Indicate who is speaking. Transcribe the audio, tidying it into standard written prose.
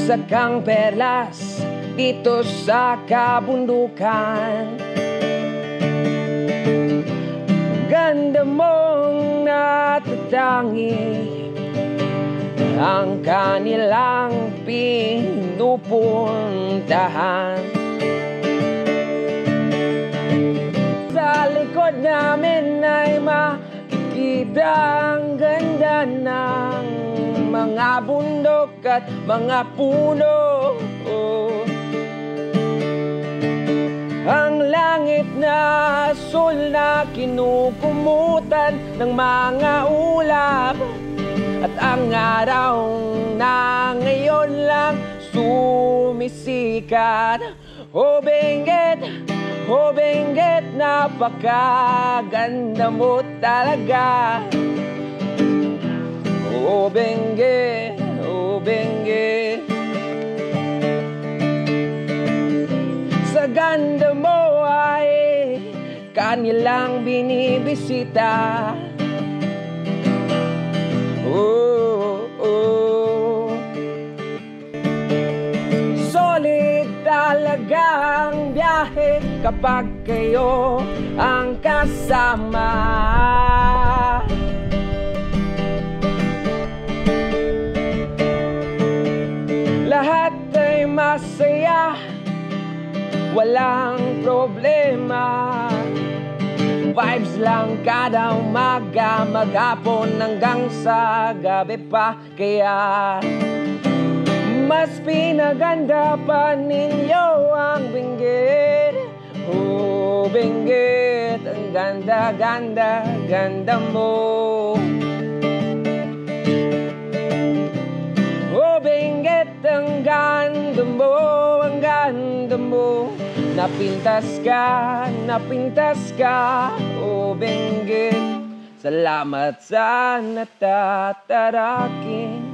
Speaker 1: Sakang perlas dito sa kabundukan. Ganda mong natatangi, ang kanilang pinupuntahan. Sa likod namin ay makikita ang ganda ng mga bundok at mga puno. Ang langit na asul na kinukumutan ng mga ulap, at ang araw na ngayon lang sumisikat. Oh Benguet, napakaganda mo talaga. Oh Benguet, sa ganda mo ay kanilang binibisita. Solid talaga ang biyahe kapag kayo ang kasama. Lahat ay masaya, walang problema. Vibes lang kada umaga, maghapon hanggang sa gabi pa. Kaya mas pinaganda pa ninyo ang Benguet. Oh Benguet, ang ganda mo. Oh Benguet, ang ganda mo. Napintas ka, oh Benguet. Salamat sa natatarakin.